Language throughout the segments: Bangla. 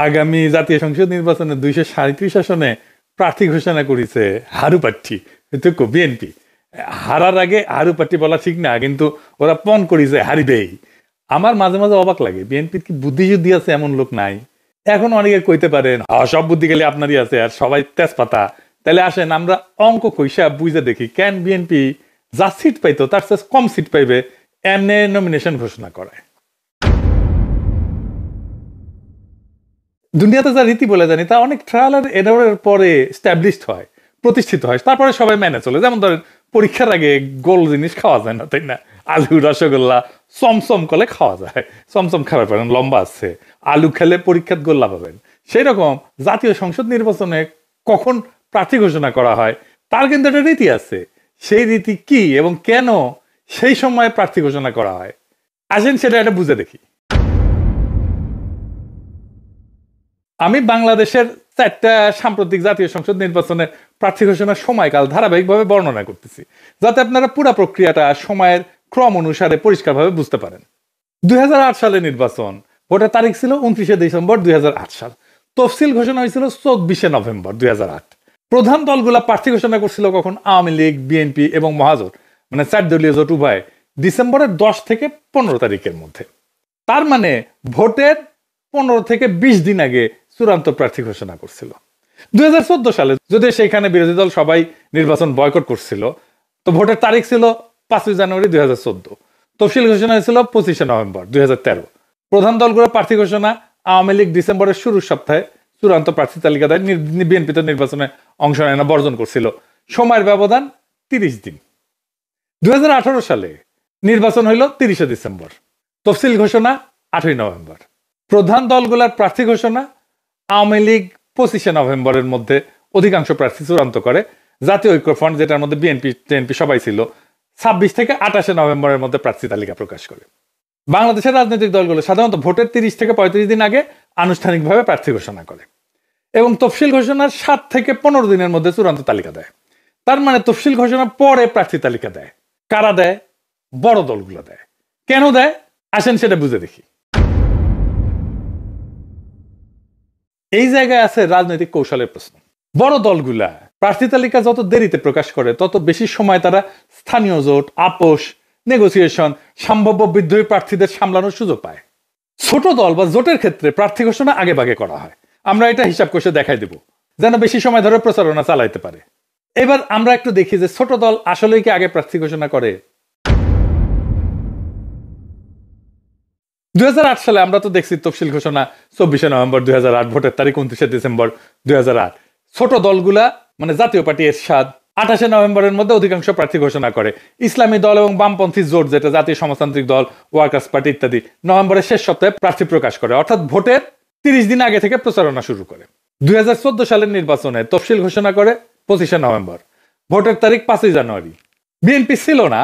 আগামী জাতীয় সংসদ নির্বাচনে 237 আসনে প্রার্থী ঘোষণা করেছে হারু প্রার্থী বিএনপি। হারার আগে হারু প্রার্থী বলা ঠিক না, কিন্তু ওরা পণ করেছে হারিবেই। আমার মাঝে মাঝে অবাক লাগে, বিএনপির কি বুদ্ধিযুদ্ধি আছে এমন লোক নাই? এখন অনেকে কইতে পারেন সব বুদ্ধি গেলে আপনারই আছে আর সবাই তেজপাতা। তাহলে আসেন আমরা অঙ্ক কইসা বুঝে দেখি, কেন বিএনপি যা সিট পাইতো তার চেয়ে কম সিট পাইবে এমনি নমিনেশন ঘোষণা করে। দুনিয়াতে যা রীতি বলে জানি তা অনেক ট্রায়াল আর এররের পরে স্ট্যাবলিশড হয়, প্রতিষ্ঠিত হয়, তারপরে সবাই মেনে চলে। যেমন ধরেন পরীক্ষার আগে গোল জিনিস খাওয়া যায় না, তাই না? আলু রসগোল্লা চমচম করলে খাওয়া যায়, চমচম খাবার পারেন, লম্বা আছে, আলু খেলে পরীক্ষার গোল্লা পাবেন। সেই রকম জাতীয় সংসদ নির্বাচনে কখন প্রার্থী ঘোষণা করা হয় তার কিন্তু একটা রীতি আছে। সেই রীতি কি এবং কেন সেই সময় প্রার্থী ঘোষণা করা হয়, আসেন সেটা একটা বুঝে দেখি। আমি বাংলাদেশের 4টা সাম্প্রতিক জাতীয় সংসদ নির্বাচনের প্রার্থী ঘোষণার সময়কাল ধারাবাহিকভাবে বর্ণনা করতেছি, যাতে আপনারা পুরো প্রক্রিয়াটা সময়ের ক্রম অনুসারে পরিষ্কারভাবে বুঝতে পারেন। 2008 সালে নির্বাচন, ভোটের তারিখ ছিল 29শে ডিসেম্বর 2008 সাল। তফসিল ঘোষণা হয়েছিল 24শে নভেম্বর 2008। প্রধান দলগুলা প্রার্থী ঘোষণা করছিল কখন? আওয়ামী লীগ, বিএনপি এবং মহাজোট, মানে 4 দলীয় জোট উভয়, ডিসেম্বরের 10 থেকে 15 তারিখের মধ্যে। তার মানে ভোটের 15 থেকে 20 দিন আগে চূড়ান্ত প্রার্থী ঘোষণা করছিল। 2014 সালে যদি সেখানে বিরোধী দল সবাই নির্বাচন বয়কট করছিল, তো ভোটের তারিখ ছিল 5 জানুয়ারি 2014। তফসিল ঘোষণা হয়েছিল 25শে নভেম্বর 2013। প্রধান দলগুলো প্রার্থী ঘোষণা, আওয়ামী লীগ ডিসেম্বরের শুরুর সপ্তাহে চূড়ান্ত প্রার্থী তালিকা দেয়, বিএনপি তো নির্বাচনে অংশ নেয় না, বর্জন করছিল। সময়ের ব্যবধান 30 দিন। 2018 সালে নির্বাচন হইল 30শে ডিসেম্বর, তফসিল ঘোষণা 8ই নভেম্বর। প্রধান দলগুলোর প্রার্থী ঘোষণা, আওয়ামী লীগ 25শে নভেম্বরের মধ্যে অধিকাংশ প্রার্থী চূড়ান্ত করে। জাতীয় ঐক্যফ্রন্ট, যেটার মধ্যে বিএনপি টিএনপি সবাই ছিল, 26 থেকে 28শে নভেম্বরের মধ্যে প্রার্থী তালিকা প্রকাশ করে। বাংলাদেশের রাজনৈতিক দলগুলো সাধারণত ভোটের 30 থেকে 35 দিন আগে আনুষ্ঠানিকভাবে প্রার্থী ঘোষণা করে এবং তফসিল ঘোষণার 7 থেকে 15 দিনের মধ্যে চূড়ান্ত তালিকা দেয়। তার মানে তফসিল ঘোষণার পরে প্রার্থী তালিকা দেয়। কারা দেয়? বড় দলগুলো দেয়। কেন দেয় আসেন সেটা বুঝে দেখি। এই জায়গায় আছে রাজনৈতিক কৌশলের প্রশ্ন। বড় দলগুলা প্রার্থী তালিকা যত দেরিতে প্রকাশ করে তত বেশি সময় তারা স্থানীয় জোট, আপোষ, নেগোসিয়েশন, সম্ভাব্য বিদ্রোহী প্রার্থীদের সামলানোর সুযোগ পায়। ছোট দল বা জোটের ক্ষেত্রে প্রার্থী ঘোষণা আগে ভাগে করা হয়। আমরা এটা হিসাব করে দেখাই দেব যেন বেশি সময় ধরে প্রচারণা চালাইতে পারে। এবার আমরা একটু দেখি যে ছোট দল আসলেই কি আগে প্রার্থী ঘোষণা করে। 2008 সালে আমরা তো দেখছি তফসিল ঘোষণা 24শে নভেম্বর 2008, ভোটের তারিখ 29শে ডিসেম্বর 2008। ছোট দলগুলা মানে জাতীয় পার্টি এরশাদ 28শে নভেম্বরের মধ্যে অধিকাংশ প্রার্থী ঘোষণা করে। ইসলামী দল এবং বামপন্থী জোট, যেটা জাতীয় সমাজতান্ত্রিক দল, ওয়ার্কার্স পার্টি ইত্যাদি, নভেম্বরের শেষ সপ্তাহে প্রার্থী প্রকাশ করে, অর্থাৎ ভোটের 30 দিন আগে থেকে প্রচারণা শুরু করে। 2014 সালের নির্বাচনে তফসিল ঘোষণা করে 25শে নভেম্বর, ভোটের তারিখ 5 জানুয়ারি। বিএনপি ছিল না,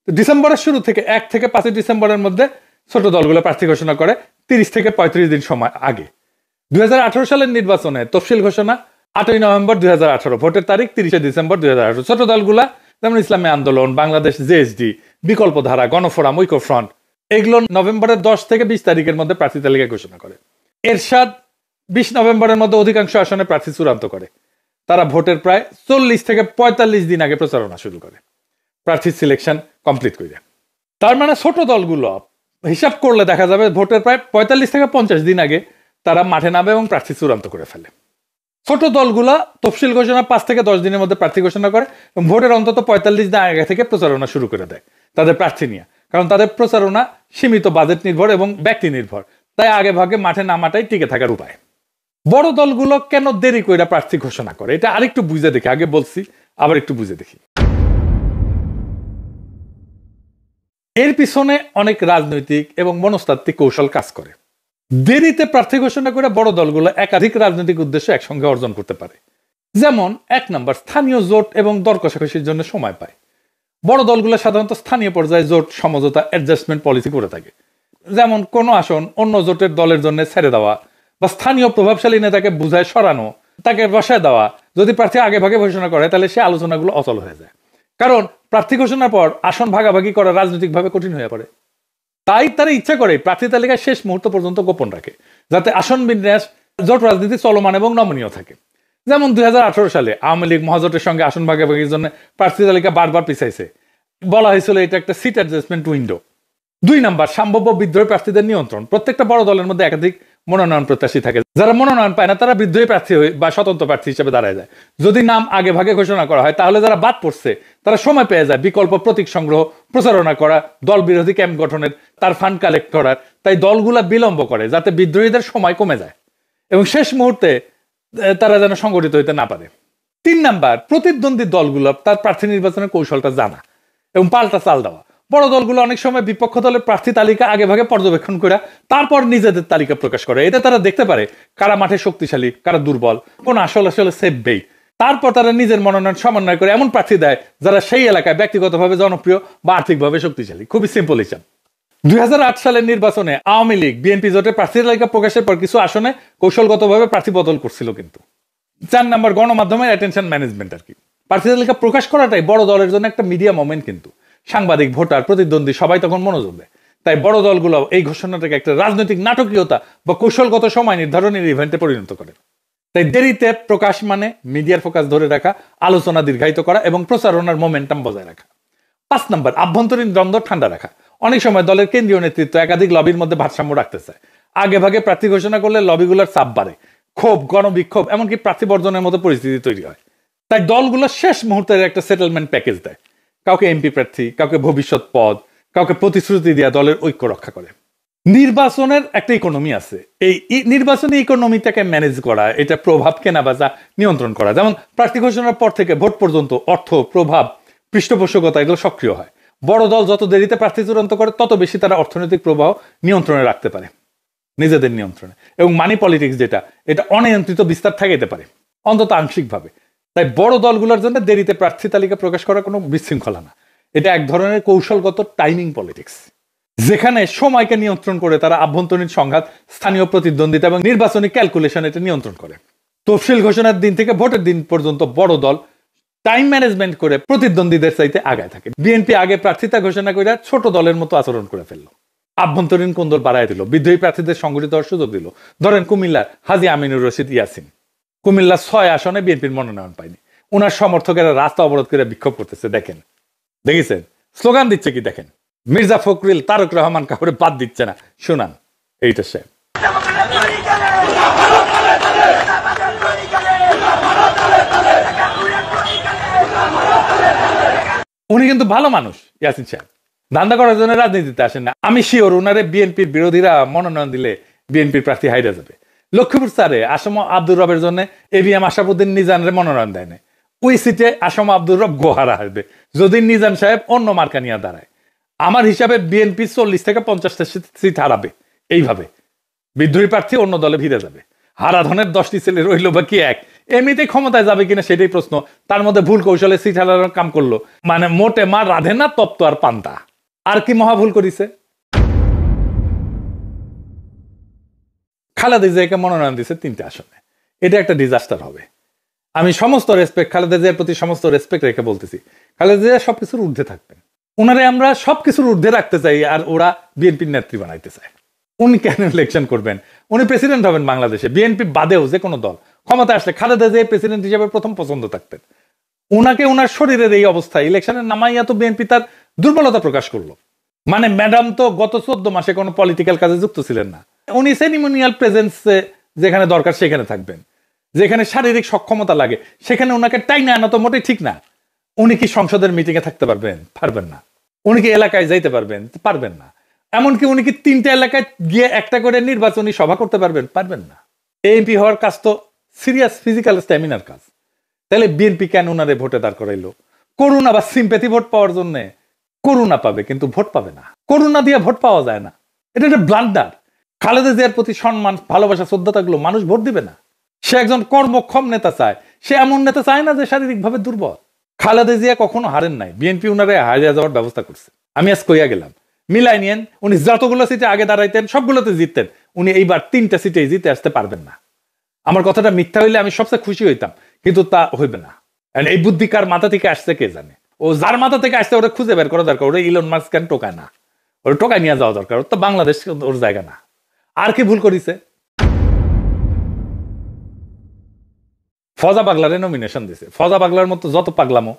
ডিসেম্বরের শুরু থেকে 1 থেকে 5 ডিসেম্বরের মধ্যে ছোট দলগুলো প্রার্থী ঘোষণা করে 30 থেকে 35 দিন সময় আগে। 2018 সালের নির্বাচনে তফসিল ঘোষণা 8ই নভেম্বর 2018, ভোটের তারিখ 30শে ডিসেম্বর 2018। ছোট দলগুলা যেমন ইসলামী আন্দোলন, বাংলাদেশ জেএসডি, বিকল্প ধারা, গণফোরাম, ঐক্যফ্রন্ট, এগুলো নভেম্বরের 10 থেকে 20 তারিখের মধ্যে প্রার্থী তালিকা ঘোষণা করে। এরশাদ 20 নভেম্বরের মধ্যে অধিকাংশ আসনে প্রার্থী চূড়ান্ত করে। তারা ভোটের প্রায় 40 থেকে 45 দিন আগে প্রচারণা শুরু করে, প্রার্থী সিলেকশন কমপ্লিট করে। তার মানে ছোট দলগুলো হিসাব করলে দেখা যাবে ভোটের প্রায় 45 থেকে 50 দিন আগে তারা মাঠে নামে এবং প্রার্থী চূড়ান্ত করে ফেলে। ছোট দলগুলা তফসিল ঘোষণা 5 থেকে 10 দিনের মধ্যে প্রার্থী ঘোষণা করে এবং ভোটের অন্তত 45 দিন আগে থেকে প্রচারণা শুরু করে দেয় তাদের প্রার্থী নিয়ে, কারণ তাদের প্রচারণা সীমিত বাজেট নির্ভর এবং ব্যক্তি নির্ভর, তাই আগে ভাগে মাঠে নামাটাই টিকে থাকার উপায়। বড় দলগুলো কেন দেরি করে প্রার্থী ঘোষণা করে এটা আরেকটু বুঝে দেখি। আগে বলছি, আবার একটু বুঝে দেখি। এর পিছনে অনেক রাজনৈতিক এবং মনস্তাত্ত্বিক কৌশল কাজ করে। দেরিতে প্রার্থী ঘোষণা করে বড় দলগুলো একাধিক রাজনৈতিক উদ্দেশ্য একসঙ্গে অর্জন করতে পারে। যেমন 1 নম্বর, স্থানীয় জোট এবং দর কষাকষির জন্য সময় পায়। বড় দলগুলো সাধারণত স্থানীয় পর্যায়ে জোট সমঝোতা, অ্যাডজাস্টমেন্ট পলিসি করে থাকে। যেমন কোনো আসন অন্য জোটের দলের জন্য ছেড়ে দেওয়া বা স্থানীয় প্রভাবশালী নেতাকে বুঝায় সরানো, তাকে বসায় দেওয়া। যদি প্রার্থী আগে ভাগে ঘোষণা করে তাহলে সে আলোচনাগুলো অচল হয়ে যায়, কারণ প্রার্থী ঘোষণার পর আসন ভাগাভাগি করা রাজনৈতিকভাবে কঠিন হয়ে পড়ে। তাই তারা ইচ্ছা করে প্রার্থী তালিকা শেষ মুহূর্ত পর্যন্ত গোপন রাখে, যাতে আসন বিন্যাস জোট রাজনীতি চলমান এবং নমনীয় থাকে। যেমন 2018 সালে আওয়ামী লীগ মহাজোটের সঙ্গে আসন ভাগাভাগির জন্য প্রার্থী তালিকা বারবার পিছাইছে, বলা হয়েছিল এটা একটা সিট অ্যাডজাস্টমেন্ট উইন্ডো। 2 নাম্বার, সম্ভাব্য বিদ্রোহী প্রার্থীদের নিয়ন্ত্রণ। প্রত্যেকটা বড় দলের মধ্যে একাধিক মনোনয়ন প্রত্যাশী থাকে, যারা মনোনয়ন পায় না তারা বিদ্রোহী প্রার্থী বা স্বতন্ত্র প্রার্থী হিসেবে দাঁড়ায় যায়। যদি নাম আগে ভাগে ঘোষণা করা হয় তাহলে যারা বাদ পড়ছে তারা সময় পেয়ে যায় বিকল্প প্রতীক সংগ্রহ, প্রচারণা করা, দল বিরোধী ক্যাম্প গঠনের, তার ফান্ড কালেক্ট করার। তাই দলগুলা বিলম্ব করে যাতে বিদ্রোহীদের সময় কমে যায় এবং শেষ মুহূর্তে তারা যেন সংগঠিত হইতে না পারে। 3 নাম্বার, প্রতিদ্বন্দ্বী দলগুলো তার প্রার্থী নির্বাচনের কৌশলটা জানা এবং পাল্টা চাল দেওয়া। বড় দলগুলো অনেক সময় বিপক্ষ দলের প্রার্থী তালিকা আগে ভাগে পর্যবেক্ষণ করে তারপর নিজেদের তালিকা প্রকাশ করে। এতে তারা দেখতে পারে কারা মাঠে শক্তিশালী, কারা দুর্বল, কোন আসলে সেফ বেট। তারপর তারা নিজের মনোনয়ন সমন্বয় করে এমন প্রার্থী দেয় যারা সেই এলাকায় ব্যক্তিগতভাবে জনপ্রিয় বা আর্থিকভাবে শক্তিশালী। খুবই সিম্পল হিসাব। 2008 সালের নির্বাচনে আওয়ামী লীগ বিএনপি জোটের প্রার্থী তালিকা প্রকাশের পর কিছু আসনে কৌশলগতভাবে প্রার্থী বদল করছিল কিন্তু। 4 নাম্বার, গণমাধ্যমের অ্যাটেনশন ম্যানেজমেন্ট। আর কি, প্রার্থী তালিকা প্রকাশ করাটাই বড় দলের জন্য একটা মিডিয়া মোমেন্ট কিন্তু। সাংবাদিক, ভোটার, প্রতিদ্বন্দ্বী সবাই তখন মনোযোগ দেয়। তাই বড় দলগুলো এই ঘোষণাটাকে একটা রাজনৈতিক নাটকীয়তা বা কৌশলগত সময় নির্ধারণের ইভেন্টে পরিণত করে। তাই দেরিতে প্রকাশ মানে মিডিয়ার ফোকাস ধরে রাখা, আলোচনা দীর্ঘায়িত করা এবং প্রচারণার মোমেন্টাম বজায় রাখা। 5 নাম্বার, আভ্যন্তরীণ দ্বন্দ্ব ঠান্ডা রাখা। অনেক সময় দলের কেন্দ্রীয় নেতৃত্ব একাধিক লবির মধ্যে ভারসাম্য রাখতে চায়। আগে ভাগে প্রার্থী ঘোষণা করলে লবিগুলোর চাপ বাড়ে, ক্ষোভ, গণবিক্ষোভ, এমনকি প্রার্থী বর্জনের মতো পরিস্থিতি তৈরি হয়। তাই দলগুলো শেষ মুহূর্তের একটা সেটেলমেন্ট প্যাকেজ দেয়। কাউকে এমপি প্রার্থী, কাউকে ভবিষ্যৎ পদ, কাউকে প্রতিশ্রুতি দেওয়া দলের ঐক্য রক্ষা করে। নির্বাচনের একটা ইকোনমি আছে। এই নির্বাচনী ইকোনমিটাকে ম্যানেজ করা, এটা প্রভাব কেনাবেচা নিয়ন্ত্রণ করা। যেমন প্রার্থী ঘোষণার পর থেকে ভোট পর্যন্ত অর্থ, প্রভাব, পৃষ্ঠপোষকতা এগুলো সক্রিয় হয়। বড় দল যত দেরিতে প্রার্থী চূড়ান্ত করে তত বেশি তারা অর্থনৈতিক প্রবাহ নিয়ন্ত্রণে রাখতে পারে, নিজেদের নিয়ন্ত্রণে। এবং মানি পলিটিক্স যেটা, এটা অনিয়ন্ত্রিত বিস্তার থাকাইতে পারে, অন্তত আংশিকভাবে। তাই বড় দলগুলোর জন্য দেরিতে প্রার্থী তালিকা প্রকাশ করা কোনো বিশৃঙ্খলা না, এটা এক ধরনের কৌশলগত টাইমিং পলিটিক্স, যেখানে সময়কে নিয়ন্ত্রণ করে তারা আভ্যন্তরীণ সংঘাত, স্থানীয় প্রতিদ্বন্দ্বিতা এবং নির্বাচনী ক্যালকুলেশন এটা নিয়ন্ত্রণ করে। তফসিল ঘোষণার দিন থেকে ভোটের দিন পর্যন্ত বড় দল টাইম ম্যানেজমেন্ট করে প্রতিদ্বন্দ্বীদের চাইতে আগায় থাকে। বিএনপি আগে প্রার্থিতা ঘোষণা করে ছোট দলের মতো আচরণ করে ফেললো, আভ্যন্তরীণ কোন্দল বাড়ায় দিল, বিদ্রোহী প্রার্থীদের সংগঠিত হওয়ার সুযোগ দিল। ধরেন কুমিল্লার হাজী আমিনুর রশিদ ইয়াসিন, কুমিল্লার 6 আসনে বিএনপির মনোনয়ন পায়নি। ওনার সমর্থকেরা রাস্তা অবরোধ করে বিক্ষোভ করতেছে, দেখেছেন, স্লোগান দিচ্ছে কি দেখেন, মির্জা ফখরুল, তারেক রহমান কাউরে বাদ দিচ্ছে না। শুনান এইটা সাহেব। উনি কিন্তু ভালো মানুষ, ইয়াসিন সাহেব ধান্দা করার জন্য রাজনীতিতে আসেন না। আমি শিওর উনারে বিএনপির বিরোধীরা মনোনয়ন দিলে বিএনপির প্রার্থী হাইরা যাবে। লক্ষ্মীপুর স্যারে আসম আব্দুর রবের জন্য এবিএম আশরাফুদ্দিন নিজানের মনোনয়ন দেয় না। ওই সিটে আসম আব্দুর রব গোহারা হারবে যদি নিজান সাহেব অন্য মার্কা নিয়ে দাঁড়ায়। আমার হিসাবে বিএনপি 40 থেকে 50টা সিট হারাবে। এইভাবে বিদ্রোহী প্রার্থী অন্য দলে ভিড়ে যাবে। হারাধনের 10টি ছেলে রইল বা কি এক, এমনিতেই ক্ষমতায় যাবে কিনা সেটাই প্রশ্ন। তার মধ্যে ভুল কৌশলে সিট হারানোর কাম করলো, মানে মোটে মা রাধে না তপ্ত আর পান্তা। আর কি মহা ভুল করিছে। খালেদা জিয়াকে মনোনয়ন দিছে 3টে আসনে, এটা একটা ডিজাস্টার হবে। আমি সমস্ত রেসপেক্ট, খালেদা জিয়ার প্রতি সমস্ত রেসপেক্ট রেখে বলতেছি, খালেদা জিয়া সবকিছুর ঊর্ধ্বে থাকবেন। ওনারে আমরা সবকিছুর ঊর্ধ্বে রাখতে চাই, আর ওরা বিএনপির নেত্রী বানাইতে চায়। উনি কেন ইলেকশন করবেন? উনি প্রেসিডেন্ট হবেন বাংলাদেশে, বিএনপি বাদেও যে কোনো দল ক্ষমতা আসলে খালেদা জিয়া প্রেসিডেন্ট হিসেবে প্রথম পছন্দ থাকতেন। ওনাকে ওনার শরীরের এই অবস্থায় ইলেকশনে নামাইয়া তো বিএনপি তার দুর্বলতা প্রকাশ করলো। মানে ম্যাডাম তো গত 14 মাসে কোনো পলিটিক্যাল কাজে যুক্ত ছিলেন না। উনি সেরিমোনিয়াল প্রেজেন্সে যেখানে দরকার সেখানে থাকবেন, যেখানে শারীরিক সক্ষমতা লাগে সেখানে ওনাকে টাইনা আনা তো মোটেই ঠিক না। উনি কি সংসদের মিটিং এ থাকতে পারবেন? পারবেন না। উনি কি এলাকায় যাইতে পারবেন? পারবেন না। এমনকি উনি কি 3টা এলাকায় গিয়ে একটা করে নির্বাচনী সভা করতে পারবেন? পারবেন না। এমপি হওয়ার কাজ তো সিরিয়াস ফিজিক্যাল স্ট্যামিনার কাজ। তাহলে বিএনপি কেন ওনারে ভোটে দাঁড় করাইলো? করুণা বা সিম্প্যাথি ভোট পাওয়ার জন্য? করুণা পাবে কিন্তু ভোট পাবে না। করুণা দিয়ে ভোট পাওয়া যায় না, এটা একটা ব্লান্ডার। খালেদা জিয়ার প্রতি সম্মান, ভালোবাসা, শ্রদ্ধা থাকলেও মানুষ ভোট দিবে না। সে একজন কর্মক্ষম নেতা চায়, সে এমন নেতা চায় না যে শারীরিকভাবে দুর্বল। খালেদা জিয়া কখনো হারেন নাই, বিএনপি উনারে হারিয়ে যাওয়ার ব্যবস্থা করছে। আমি আজ কইয়া গেলাম, মিলাই নিয়েন। উনি যতগুলো সিটে আগে দাঁড়াইতেন সবগুলোতে জিততেন, উনি এইবার 3টা সিটে জিতে আসতে পারবেন না। আমার কথাটা মিথ্যা হইলে আমি সবচেয়ে খুশি হইতাম, কিন্তু তা হইবে না। এই বুদ্ধি কার মাথা থেকে আসছে কে জানে। ও যার মাথা থেকে আসছে ওরা খুঁজে বের করা দরকার। ওরা ইলন মাস্ক কেন টোকায় না? ওরা টোকায় নিয়ে যাওয়া দরকার। ওর তো বাংলাদেশ ওর জায়গা না। আর কি ভুল করিছে? ফজা পাগলারে নমিনেশন দিছে। ফজা পাগলার মতো যত পাগলামো,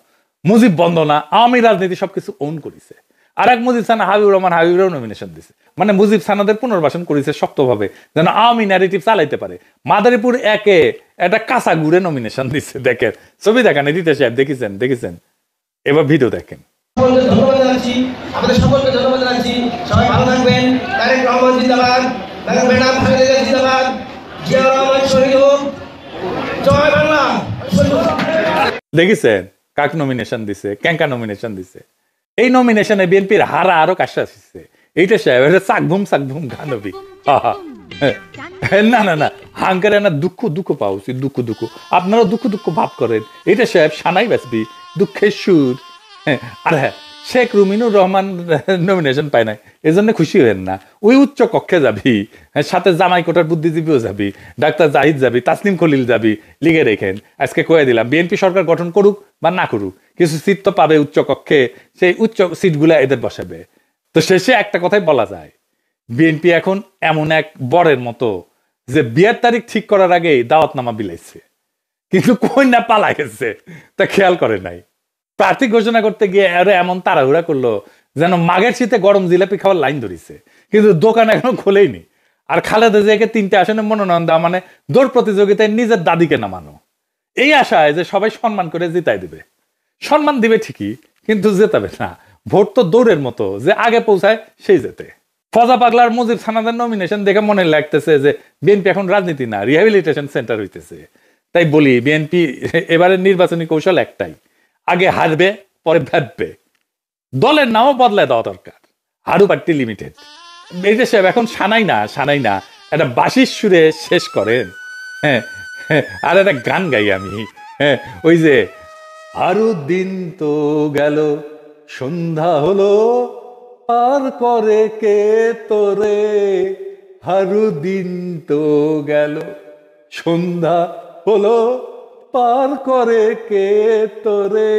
মুজিব বন্দনা, আওয়ামী রাজনীতি সবকিছু ওন করেছে। আর এক মুজিব সানা হাবিবুর রহমান, হাবিবুরও নমিনেশন দিছে। মানে মুজিব সানাদের পুনর্বাসন করেছে শক্তভাবে, যেন আওয়ামী ন্যারেটিভ চালাইতে পারে। মাদারীপুর একে একটা কাঁচা গুড়ে নমিনেশন দিচ্ছে। দেখেন ছবি, দেখেন এডিটর সাহেব, দেখেছেন এবার ভিডিও দেখেন। ধন্যবাদ জানাচ্ছি, আমাদের সকলকে ধন্যবাদ জানাচ্ছি। সবাই ভালো থাকবেন। তারেক রহমান জিন্দাবাদ, ম্যাডাম খালেদা জিন্দাবাদ, জিয়া রহমান শহীদ হোক, জয় বাংলা। দেখেছেন কাক নমিনেশন দিছে, ক্যাঙ্কা নমিনেশন দিছে। এই নমিনেশনে বিএনপির হারা আরো কাশা আসছে। এইটা সাহেব চাকভুম গানবি। না হাঙ্কারে না দুঃখ পাওয়া উচিত, দুঃখ আপনারা দুঃখ ভাব করেন। এটা সাহেব সানাই বাঁচবি, দুঃখের সুর। আর হ্যাঁ, শেখ রুমিনুর রহমান নমিনেশন পায় নাই, এজন্য খুশি হবেন না। ওই উচ্চ কক্ষে যাবি, সাথে জামাই কোটার বুদ্ধিজীবীও যাবি, ডাক্তার জাহিদ যাবি, তাসনিম খলিল যাবি, লিগে রেখেন। আজকে কয়ে দিলাম, বিএনপি সরকার গঠন করুক বা না করুক, কিছু সিট তো পাবে উচ্চ কক্ষে, সেই উচ্চ সিটগুলা এদের বসাবে। তো শেষে একটা কথাই বলা যায়, বিএনপি এখন এমন এক বরের মতো যে বিয়ের তারিখ ঠিক করার আগেই দাওয়াতনামা বিলাইছে, কিন্তু কই না পালা গেছে তা খেয়াল করে নাই। প্রার্থী ঘোষণা করতে গিয়ে আরে এমন তাড়াহুড়া করলো যেন মাঘের শীতে গরম জিলাপি খাওয়ার লাইন ধরিছে, কিন্তু দোকান এখনো খোলেইনি। আর খালেদা জিয়াকে 3টে আসনে মনোনয়ন দেওয়া মানে দৌড় প্রতিযোগিতায় নিজের দাদিকে নামানো, এই আশায় যে সবাই সম্মান করে জিতাই দিবে। সম্মান দিবে ঠিকই, কিন্তু জেতাবে না। ভোট তো দৌড়ের মতো, যে আগে পৌঁছায় সেই জেতে। ফজা পাগলার মুজিব সানাদের নমিনেশন দেখে মনে লাগতেছে যে বিএনপি এখন রাজনীতি না, রিহ্যাবিলিটেশন সেন্টার হইতেছে। তাই বলি, বিএনপি এবারের নির্বাচনী কৌশল একটাই, আগে হারবে পরে ভাববে। দলের নামও বদলায় দেওয়া দরকার, হারু পার্টি লিমিটেড। এই যে সাহেব এখন সানাই না একটা বাঁশির সুরে শেষ করেন। হ্যাঁ, আর একটা গান গাই আমি। হ্যাঁ, ওই যে আরো দিন তো গেল, সন্ধ্যা হলো, পার করে কে তোরে। হারু দিন তো গেল, সন্ধ্যা হলো, পার করে কে তোরে।